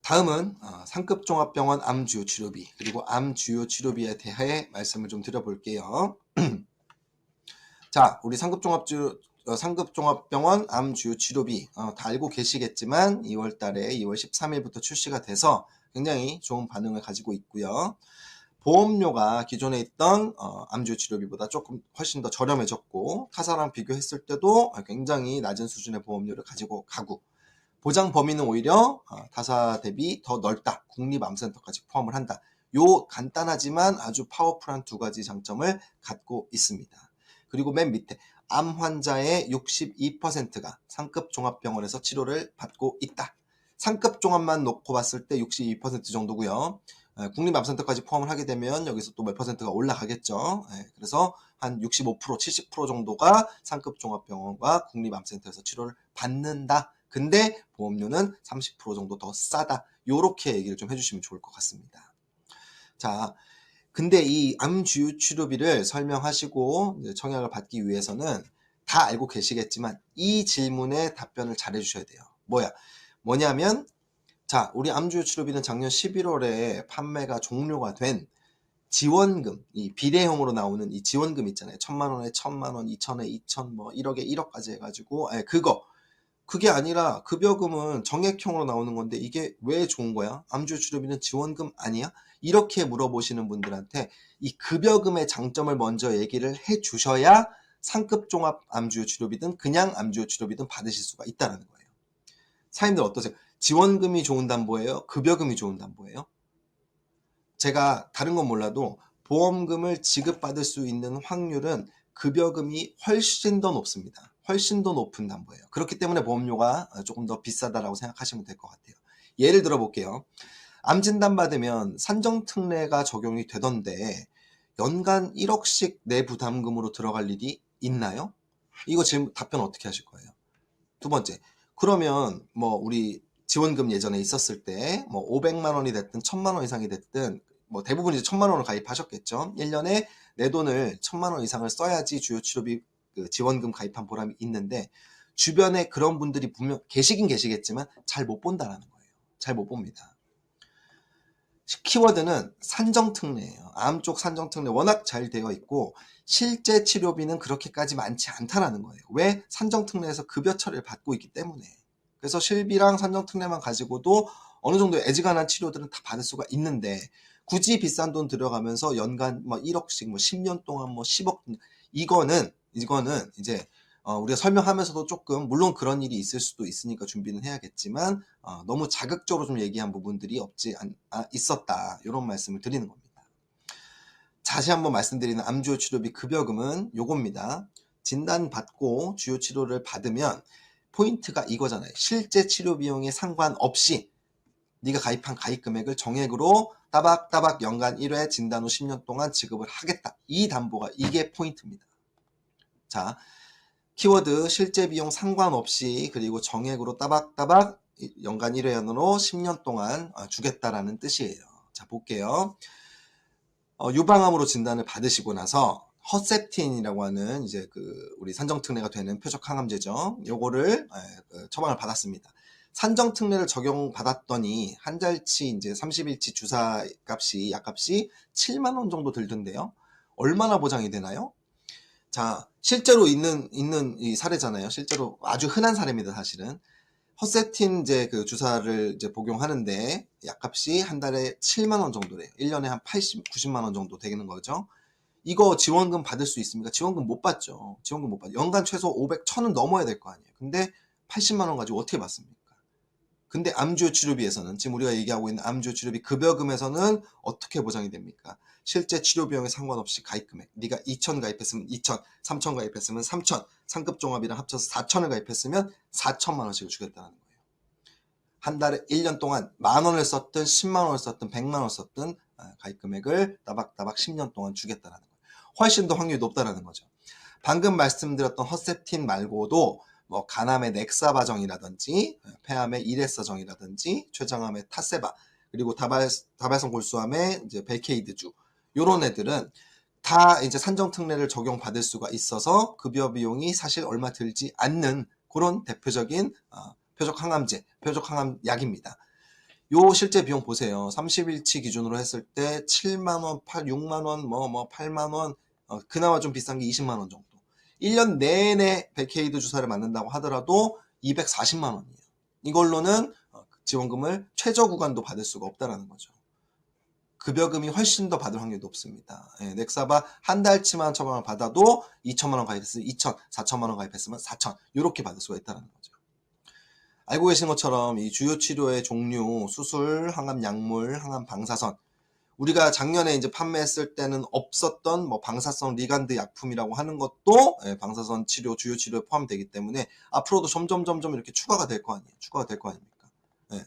다음은 상급 종합병원 암 주요 치료비 그리고 암 주요 치료비에 대해 말씀을 좀 드려볼게요. 자, 우리 상급 종합병원 암 주요 치료비 다 알고 계시겠지만 2월 달에 2월 13일부터 출시가 돼서 굉장히 좋은 반응을 가지고 있고요. 보험료가 기존에 있던 암 주요 치료비보다 조금 훨씬 더 저렴해졌고 타사랑 비교했을 때도 굉장히 낮은 수준의 보험료를 가지고 가고 보장 범위는 오히려 타사 대비 더 넓다. 국립암센터까지 포함을 한다. 요 간단하지만 아주 파워풀한 두 가지 장점을 갖고 있습니다. 그리고 맨 밑에 암 환자의 62%가 상급 종합병원에서 치료를 받고 있다. 상급 종합만 놓고 봤을 때 62% 정도고요. 국립암센터까지 포함을 하게 되면 여기서 또 몇 퍼센트가 올라가겠죠. 그래서 한 65%, 70% 정도가 상급 종합병원과 국립암센터에서 치료를 받는다. 근데 보험료는 30% 정도 더 싸다. 요렇게 얘기를 좀 해주시면 좋을 것 같습니다. 자, 근데 이 암 주요 치료비를 설명하시고 청약을 받기 위해서는 다 알고 계시겠지만 이 질문에 답변을 잘 해주셔야 돼요. 뭐냐면 자, 우리 암 주요 치료비는 작년 11월에 판매가 종료가 된 지원금, 이 비례형으로 나오는 이 지원금 있잖아요. 1,000만 원에 1,000만 원, 2,000에 2,000, 뭐 1억에 1억까지 해가지고 그게 아니라 급여금은 정액형으로 나오는 건데 이게 왜 좋은 거야? 암 주요 치료비는 지원금 아니야? 이렇게 물어보시는 분들한테 이 급여금의 장점을 먼저 얘기를 해 주셔야 상급 종합 암 주요 치료비든 그냥 암 주요 치료비든 받으실 수가 있다는 거예요. 사장님들 어떠세요? 지원금이 좋은 담보예요? 급여금이 좋은 담보예요? 제가 다른 건 몰라도 보험금을 지급받을 수 있는 확률은 급여금이 훨씬 더 높습니다. 훨씬 더 높은 담보예요. 그렇기 때문에 보험료가 조금 더 비싸다라고 생각하시면 될 것 같아요. 예를 들어 볼게요. 암 진단 받으면 산정특례가 적용이 되던데 연간 1억씩 내 부담금으로 들어갈 일이 있나요? 이거 지금 답변 어떻게 하실 거예요? 두 번째, 그러면 뭐 우리 지원금 예전에 있었을 때 뭐 500만 원이 됐든 1,000만 원 이상이 됐든 뭐 대부분 이제 1,000만 원을 가입하셨겠죠. 1년에 내 돈을 1,000만 원 이상을 써야지 주요 치료비 지원금 가입한 보람이 있는데 주변에 그런 분들이 분명 계시긴 계시겠지만 잘 못 본다라는 거예요. 잘 못 봅니다. 키워드는 산정특례예요. 암 쪽 산정특례 워낙 잘 되어 있고 실제 치료비는 그렇게까지 많지 않다라는 거예요. 왜? 산정특례에서 급여 처리를 받고 있기 때문에. 그래서 실비랑 산정특례만 가지고도 어느 정도 애지간한 치료들은 다 받을 수가 있는데 굳이 비싼 돈 들어가면서 연간 뭐 1억씩 뭐 10년 동안 뭐 10억 이거는 이제 우리가 설명하면서도 조금 물론 그런 일이 있을 수도 있으니까 준비는 해야겠지만 너무 자극적으로 좀 얘기한 부분들이 있었다. 이런 말씀을 드리는 겁니다. 다시 한번 말씀드리는 암 주요 치료비 급여금은 요겁니다. 진단받고 주요 치료를 받으면 포인트가 이거잖아요. 실제 치료 비용에 상관없이 네가 가입한 가입 금액을 정액으로 따박따박 연간 1회 진단 후 10년 동안 지급을 하겠다. 이 담보가 이게 포인트입니다. 자, 키워드 실제 비용 상관없이 그리고 정액으로 따박따박 연간 1회연으로 10년 동안 주겠다라는 뜻이에요. 자, 볼게요. 유방암으로 진단을 받으시고 나서 허셉틴이라고 하는 이제 우리 산정특례가 되는 표적 항암제죠. 요거를 처방을 받았습니다. 산정특례를 적용받았더니 한 달치 이제 30일치 주사 값이 약값이 7만 원 정도 들던데요. 얼마나 보장이 되나요? 자, 실제로 있는 이 사례잖아요. 실제로 아주 흔한 사례입니다, 사실은. 허세틴 이제 주사를 이제 복용하는데 약값이 한 달에 7만 원 정도래요. 1년에 한 80, 90만 원 정도 되는 거죠. 이거 지원금 받을 수 있습니까? 지원금 못 받죠. 지원금 못 받죠. 연간 최소 500, 1000은 넘어야 될 거 아니에요. 근데 80만 원 가지고 어떻게 받습니까? 근데 암주요 치료비에서는 지금 우리가 얘기하고 있는 암주요 치료비 급여금에서는 어떻게 보장이 됩니까? 실제 치료 비용에 상관없이 가입 금액. 네가 2,000 가입했으면 2,000, 3,000 가입했으면 3,000, 상급 종합이랑 합쳐서 4,000을 가입했으면 4,000만 원씩을 주겠다는 거예요. 한 달에 1년 동안 만 원을 썼든 10만 원을 썼든 100만 원을 썼든 가입 금액을 따박따박 10년 동안 주겠다는 거예요. 훨씬 더 확률이 높다는 거죠. 방금 말씀드렸던 허셉틴 말고도 뭐 간암의 넥사바정이라든지 폐암의 이레서정이라든지 췌장암의 타세바 그리고 다발성 골수암의 이제 벨케이드주 요런 애들은 다 이제 산정특례를 적용받을 수가 있어서 급여 비용이 사실 얼마 들지 않는 그런 대표적인 표적 항암제, 표적 항암 약입니다. 요 실제 비용 보세요. 30일치 기준으로 했을 때 7만원, 6만원, 8만원, 그나마 좀 비싼 게 20만원 정도. 1년 내내 백헤이드 주사를 맞는다고 하더라도 240만원이에요. 이걸로는 지원금을 최저 구간도 받을 수가 없다라는 거죠. 급여금이 훨씬 더 받을 확률이 높습니다. 예, 넥사바 한 달치만 처방을 받아도 2천만원 가입했으면 2천, 4천만원 가입했으면 4천, 이렇게 받을 수가 있다는 거죠. 알고 계신 것처럼 이 주요 치료의 종류, 수술, 항암 약물, 항암 방사선, 우리가 작년에 이제 판매했을 때는 없었던 뭐 방사성 리간드 약품이라고 하는 것도 방사선 치료, 주요 치료에 포함되기 때문에 앞으로도 점점 이렇게 추가가 될 거 아니에요. 추가가 될 거 아닙니까? 예.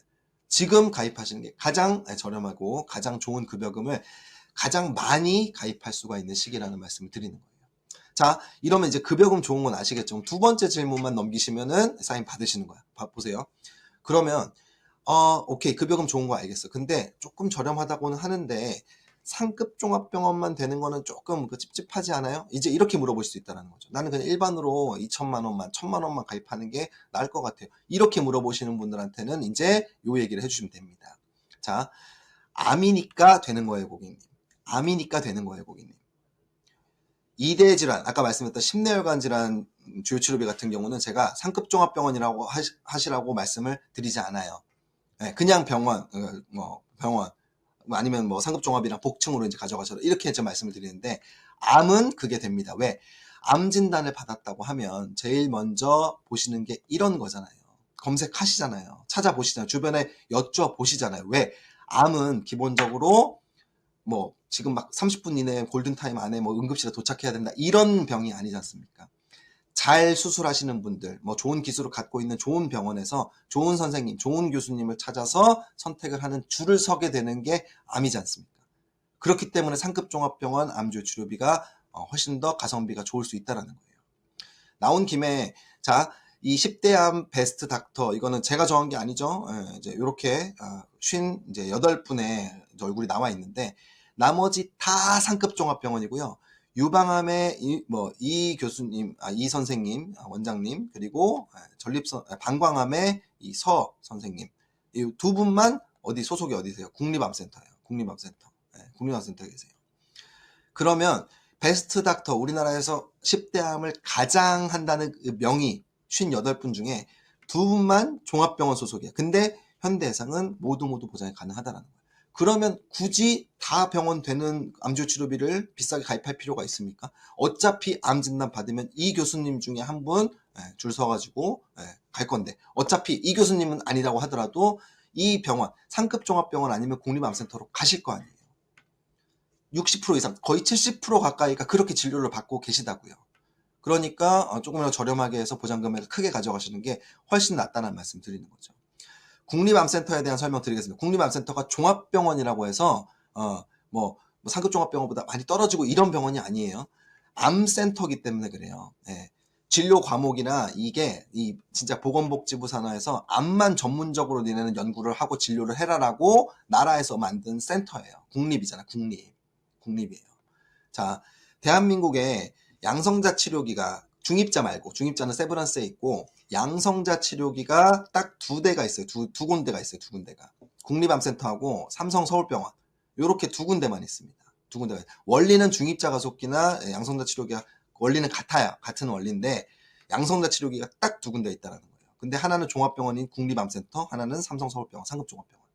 지금 가입하시는 게 가장 저렴하고 가장 좋은 급여금을 가장 많이 가입할 수가 있는 시기라는 말씀을 드리는 거예요. 자, 이러면 이제 급여금 좋은 건 아시겠죠? 두 번째 질문만 넘기시면은 사인 받으시는 거야. 보세요. 그러면 오케이. 급여금 좋은 거 알겠어. 근데 조금 저렴하다고는 하는데 상급 종합병원만 되는 거는 조금 찝찝하지 않아요? 이제 이렇게 물어볼 수 있다는 거죠. 나는 그냥 일반으로 2천만 원만, 1천만 원만 가입하는 게 나을 것 같아요. 이렇게 물어보시는 분들한테는 이제 요 얘기를 해주시면 됩니다. 자, 암이니까 되는 거예요, 고객님. 암이니까 되는 거예요, 고객님. 2대 질환, 아까 말씀했던 심내혈관 질환 주요 치료비 같은 경우는 제가 상급 종합병원이라고 하시라고 말씀을 드리지 않아요. 네, 그냥 병원, 병원, 아니면 뭐 상급종합이랑 복층으로 이제 가져가셔라. 이렇게 이제 말씀을 드리는데, 암은 그게 됩니다. 왜? 암 진단을 받았다고 하면 제일 먼저 보시는 게 이런 거잖아요. 검색하시잖아요. 찾아보시잖아요. 주변에 여쭤보시잖아요. 왜? 암은 기본적으로 뭐 지금 막 30분 이내에 골든타임 안에 뭐 응급실에 도착해야 된다. 이런 병이 아니지 않습니까? 잘 수술하시는 분들, 뭐 좋은 기술을 갖고 있는 좋은 병원에서 좋은 선생님, 좋은 교수님을 찾아서 선택을 하는 줄을 서게 되는 게 암이지 않습니까? 그렇기 때문에 상급 종합병원 암주 치료비가 훨씬 더 가성비가 좋을 수 있다는 거예요. 나온 김에 자, 이 10대 암 베스트 닥터, 이거는 제가 정한 게 아니죠. 이제 이렇게 이제 8분의 얼굴이 나와 있는데 나머지 다 상급 종합병원이고요. 유방암의 이 교수님, 이 선생님, 원장님, 그리고 방광암의 이 서 선생님, 이 두 분만 어디 소속이 어디세요? 국립암센터예요. 국립암센터. 국립암센터에 계세요. 그러면 베스트 닥터, 우리나라에서 10대 암을 가장 한다는 그 명의 58분 중에 두 분만 종합병원 소속이에요. 근데 현대해상은 모두 보장이 가능하다는 거예요. 그러면 굳이 다 병원 되는 암주치료비를 비싸게 가입할 필요가 있습니까? 어차피 암 진단 받으면 이 교수님 중에 한 분 줄 서가지고 갈 건데, 어차피 이 교수님은 아니라고 하더라도 이 병원, 상급 종합병원 아니면 국립암센터로 가실 거 아니에요. 60% 이상, 거의 70% 가까이가 그렇게 진료를 받고 계시다고요. 그러니까 조금이라도 저렴하게 해서 보장금액을 크게 가져가시는 게 훨씬 낫다는 말씀 드리는 거죠. 국립암센터에 대한 설명 드리겠습니다. 국립암센터가 종합병원이라고 해서 상급 종합병원보다 많이 떨어지고 이런 병원이 아니에요. 암센터기 때문에 그래요. 네. 진료 과목이나 이게 진짜 보건복지부 산하에서 암만 전문적으로 니네는 연구를 하고 진료를 해라라고 나라에서 만든 센터예요. 국립이잖아, 국립이에요. 자, 대한민국에 양성자 치료기가 중입자 말고, 중입자는 세브란스에 있고 양성자 치료기가 딱 2대가 있어요. 두 군데가 있어요. 두 군데가. 국립암센터하고 삼성 서울병원. 요렇게 두 군데만 있습니다. 두 군데가. 원리는 중입자 가속기나 양성자 치료기가 원리는 같아요. 같은 원리인데 양성자 치료기가 딱 두 군데 있다는 거예요. 근데 하나는 종합병원인 국립암센터, 하나는 삼성 서울병원, 상급종합병원.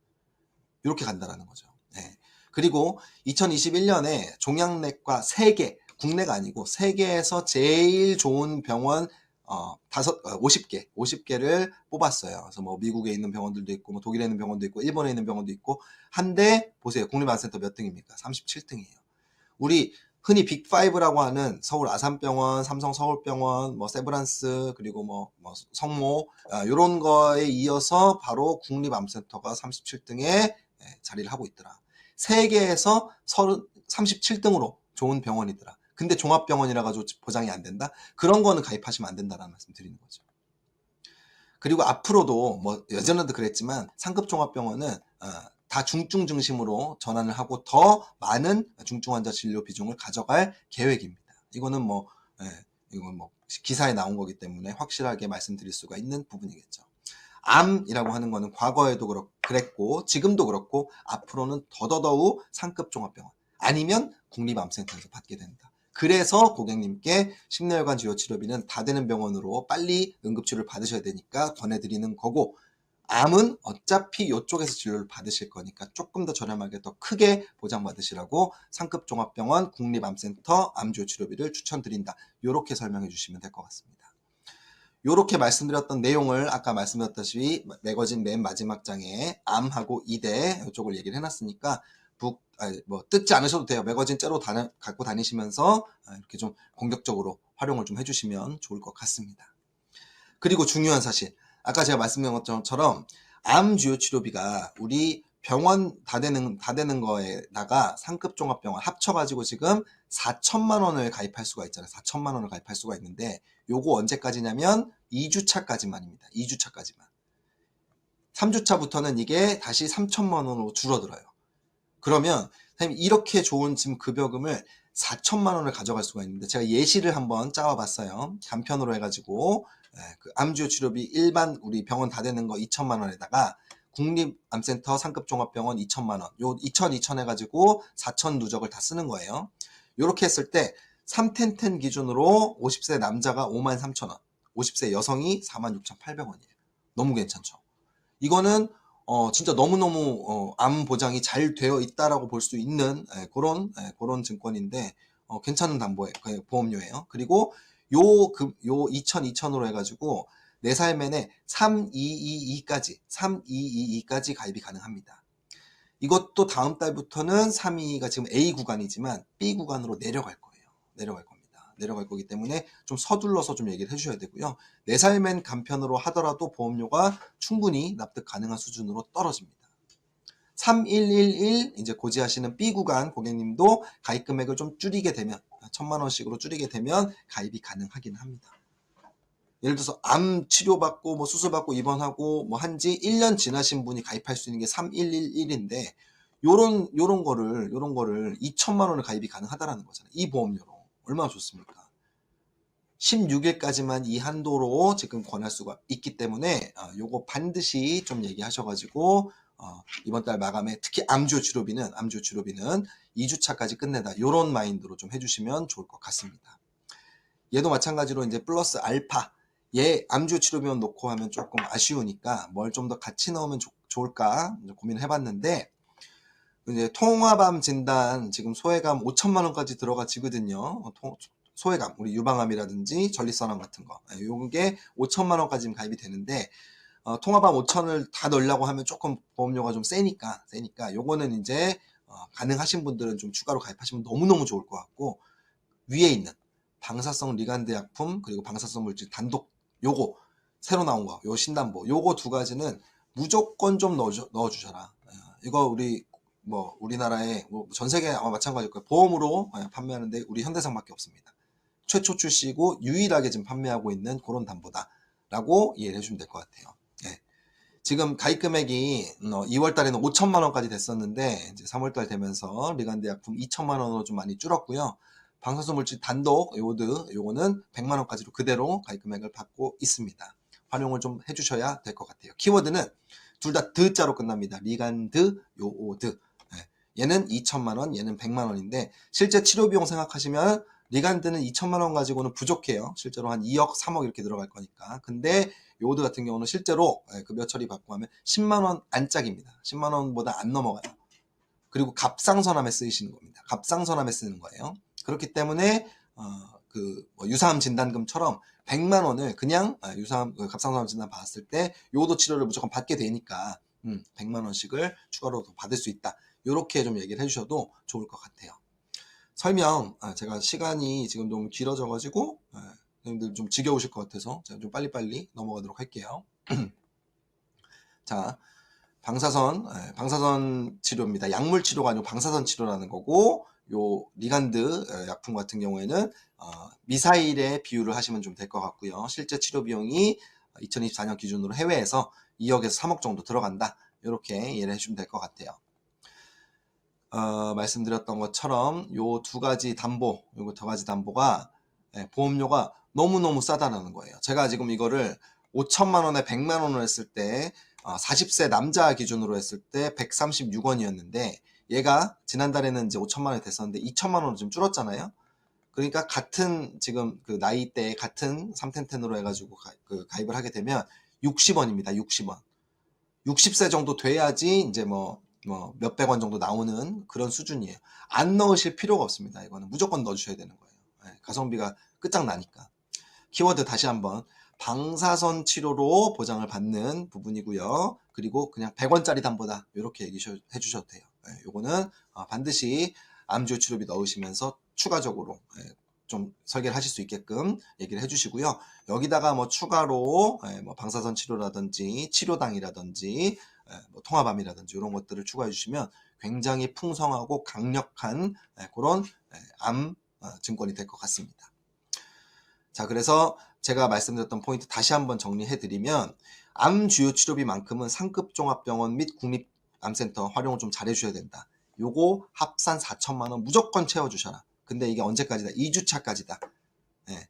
이렇게 간다라는 거죠. 네. 그리고 2021년에 종양내과 3개, 국내가 아니고 세계에서 제일 좋은 병원 50개를 뽑았어요. 그래서 뭐 미국에 있는 병원들도 있고, 뭐 독일에 있는 병원도 있고, 일본에 있는 병원도 있고, 한데 보세요. 국립암센터 몇 등입니까? 37등이에요. 우리 흔히 빅5라고 하는 서울 아산병원, 삼성 서울병원, 뭐 세브란스, 그리고 뭐 성모, 요런 거에 이어서 바로 국립암센터가 37등에 자리를 하고 있더라. 세계에서 37등으로 좋은 병원이더라. 근데 종합병원이라 가지고 보장이 안 된다? 그런 거는 가입하시면 안 된다라는 말씀 드리는 거죠. 그리고 앞으로도 뭐 예전에도 그랬지만 상급 종합병원은 다 중증 중심으로 전환을 하고 더 많은 중증 환자 진료 비중을 가져갈 계획입니다. 이거는 이건 기사에 나온 거기 때문에 확실하게 말씀드릴 수가 있는 부분이겠죠. 암이라고 하는 거는 과거에도 그랬고 지금도 그렇고 앞으로는 더더더욱 상급 종합병원 아니면 국립암센터에서 받게 된다. 그래서 고객님께 심내혈관 주요 치료비는 다 되는 병원으로 빨리 응급치료를 받으셔야 되니까 권해드리는 거고, 암은 어차피 이쪽에서 진료를 받으실 거니까 조금 더 저렴하게 더 크게 보장받으시라고 상급 종합병원 국립암센터 암주요 치료비를 추천드린다. 이렇게 설명해 주시면 될 것 같습니다. 이렇게 말씀드렸던 내용을 아까 말씀드렸다시피 매거진 맨 마지막 장에 암하고 이대 이쪽을 얘기를 해놨으니까 뜯지 않으셔도 돼요. 매거진 째로 갖고 다니시면서 이렇게 좀 공격적으로 활용을 좀 해주시면 좋을 것 같습니다. 그리고 중요한 사실, 아까 제가 말씀드린 것처럼 암 주요 치료비가 우리 병원 다 되는 거에다가 상급 종합병원 합쳐가지고 지금 4천만 원을 가입할 수가 있잖아요. 4천만 원을 가입할 수가 있는데 요거 언제까지냐면 2주차까지만입니다. 2주차까지만. 3주차부터는 이게 다시 3천만 원으로 줄어들어요. 그러면 선생님 이렇게 좋은 지금 급여금을 4천만 원을 가져갈 수가 있는데 제가 예시를 한번 짜와봤어요. 간편으로 해가지고 그 암주요 치료비 일반 우리 병원 다 되는 거 2천만 원에다가 국립암센터 상급종합병원 2천만 원, 요 2천 해가지고 4천 누적을 다 쓰는 거예요. 요렇게 했을 때 3텐텐 기준으로 50세 남자가 5만 3천 원, 50세 여성이 4만 6,800원이에요. 너무 괜찮죠. 이거는 진짜 너무너무 암 보장이 잘 되어 있다라고 볼 수 있는 그런 증권인데 괜찮은 보험료예요. 그리고 요 2,000으로 해가지고 내 삶에는 3222까지 가입이 가능합니다. 이것도 다음 달부터는 322가 지금 A 구간이지만 B 구간으로 내려갈 거예요. 내려갈 겁니다. 내려갈 거기 때문에 좀 서둘러서 좀 얘기를 해주셔야 되고요. 내 삶엔 간편으로 하더라도 보험료가 충분히 납득 가능한 수준으로 떨어집니다. 3111 이제 고지하시는 B 구간 고객님도 가입 금액을 좀 줄이게 되면 1,000만 원씩으로 줄이게 되면 가입이 가능하긴 합니다. 예를 들어서 암 치료받고 뭐 수술받고 입원하고 뭐 한지 1년 지나신 분이 가입할 수 있는 게 3111인데 요런 거를 2천만 원을 가입이 가능하다라는 거잖아요. 이 보험료로. 얼마나 좋습니까? 16일까지만 이 한도로 지금 권할 수가 있기 때문에 요거 반드시 좀 얘기하셔가지고 이번 달 마감에 특히 암주요 치료비는 2주차까지 끝내다 요런 마인드로 좀 해주시면 좋을 것 같습니다. 얘도 마찬가지로 이제 플러스 알파 얘 암주요 치료비만 놓고 하면 조금 아쉬우니까 뭘 좀 더 같이 넣으면 좋을까 고민을 해봤는데 이제 통화암 진단 지금 소외감 5천만 원까지 들어가지거든요. 소외감 우리 유방암이라든지 전립선암 같은 거 요게 5천만 원까지 가입이 되는데 통화암 5천을 다 넣으려고 하면 조금 보험료가 좀 세니까 요거는 이제 가능하신 분들은 좀 추가로 가입하시면 너무너무 좋을 것 같고 위에 있는 방사성 리간드 약품 그리고 방사성 물질 단독 요거 새로 나온 거 요 신담보 요거 두 가지는 무조건 좀 넣어주셔라. 이거 우리나라에 전 세계 아마 마찬가지일 거예요. 보험으로 판매하는데 우리 현대상밖에 없습니다. 최초 출시고 유일하게 지금 판매하고 있는 그런 담보다라고 이해를 해주면 될 것 같아요. 예. 지금 가입 금액이 2월 달에는 5천만 원까지 됐었는데 이제 3월 달 되면서 리간드 약품 2천만 원으로 좀 많이 줄었고요. 방사성 물질 단독 요거는 100만 원까지로 그대로 가입 금액을 받고 있습니다. 활용을 좀 해주셔야 될 것 같아요. 키워드는 둘 다 드자로 끝납니다. 리간드, 요오드. 얘는 2천만 원, 얘는 100만 원인데 실제 치료 비용 생각하시면 리간드는 2천만 원 가지고는 부족해요. 실제로 한 2억, 3억 이렇게 들어갈 거니까. 근데 요오드 같은 경우는 실제로 급여 처리 받고 하면 10만 원 안짝입니다. 10만 원보다 안 넘어가요. 그리고 갑상선암에 쓰이시는 겁니다. 갑상선암에 쓰는 거예요. 그렇기 때문에 유사암 진단금처럼 100만 원을 그냥 갑상선암 진단 받았을 때 요오드 치료를 무조건 받게 되니까 100만 원씩을 추가로 받을 수 있다. 이렇게 좀 얘기를 해주셔도 좋을 것 같아요. 설명 제가 시간이 지금 너무 길어져 가지고 선생님들 좀 지겨우실 것 같아서 제가 좀 빨리빨리 넘어가도록 할게요. 자, 방사선 치료입니다. 약물 치료가 아니고 방사선 치료라는 거고 요 리간드 약품 같은 경우에는 미사일에 비유를 하시면 좀 될 것 같고요. 실제 치료 비용이 2024년 기준으로 해외에서 2억에서 3억 정도 들어간다. 이렇게 이해를 해주시면 될 것 같아요. 말씀드렸던 것처럼 요 두 가지 담보가 보험료가 너무너무 싸다라는 거예요. 제가 지금 이거를 5천만 원에 100만 원을 했을 때 40세 남자 기준으로 했을 때 136원이었는데 얘가 지난달에는 이제 5천만 원이 됐었는데 2천만 원으로 좀 줄었잖아요. 그러니까 같은 지금 그 나이대에 같은 3텐텐으로 해가지고 가입을 하게 되면 60원입니다. 60원. 60세 정도 돼야지 이제 뭐 몇백 원 정도 나오는 그런 수준이에요. 안 넣으실 필요가 없습니다. 이거는 무조건 넣어주셔야 되는 거예요. 가성비가 끝장나니까. 키워드 다시 한번 방사선 치료로 보장을 받는 부분이고요. 그리고 그냥 100원짜리 담보다 이렇게 얘기해 주셔도 돼요. 요거는 반드시 암주요 치료비 넣으시면서 추가적으로 좀 설계를 하실 수 있게끔 얘기를 해주시고요. 여기다가 뭐 추가로 뭐 방사선 치료라든지 치료당이라든지 뭐 통합암이라든지 이런 것들을 추가해 주시면 굉장히 풍성하고 강력한 그런 암 증권이 될 것 같습니다. 자, 그래서 제가 말씀드렸던 포인트 다시 한번 정리해드리면 암 주요 치료비만큼은 상급 종합병원 및 국립암센터 활용을 좀 잘해주셔야 된다. 요거 합산 4천만 원 무조건 채워주셔라. 근데 이게 언제까지다? 2주차까지다.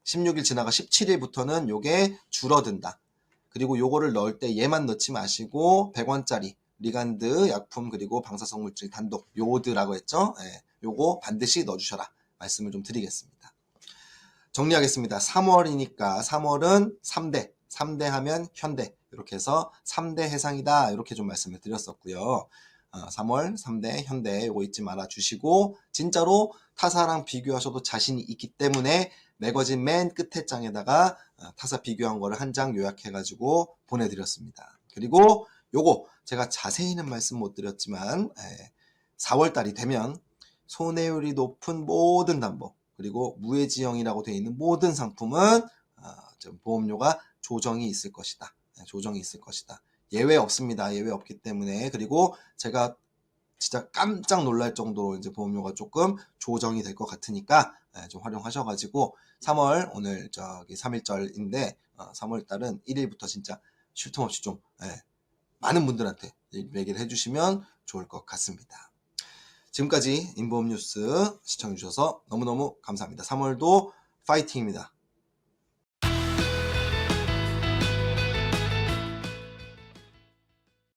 16일 지나가 17일부터는 요게 줄어든다. 그리고 요거를 넣을 때 얘만 넣지 마시고 100원짜리 리간드 약품 그리고 방사성 물질 단독 요오드라고 했죠. 요거 반드시 넣어주셔라. 말씀을 좀 드리겠습니다. 정리하겠습니다. 3월이니까 3월은 3대, 3대 하면 현대 이렇게 해서 3대 해상이다 이렇게 좀 말씀을 드렸었고요. 3월 3대 현대 이거 잊지 말아 주시고 진짜로 타사랑 비교하셔도 자신이 있기 때문에 매거진 맨 끝에 장에다가 타사 비교한 거를 한 장 요약해 가지고 보내드렸습니다. 그리고 요거 제가 자세히는 말씀 못 드렸지만 4월달이 되면 손해율이 높은 모든 담보 그리고 무해지형이라고 되어 있는 모든 상품은 보험료가 조정이 있을 것이다. 조정이 있을 것이다. 예외 없습니다. 예외 없기 때문에 그리고 제가 진짜 깜짝 놀랄 정도로 이제 보험료가 조금 조정이 될 것 같으니까 좀 활용하셔가지고 3월 오늘 저기 3일절인데 3월달은 1일부터 진짜 쉴 틈 없이 좀 많은 분들한테 얘기를 해주시면 좋을 것 같습니다. 지금까지 인보험 뉴스 시청해주셔서 너무너무 감사합니다. 3월도 파이팅입니다.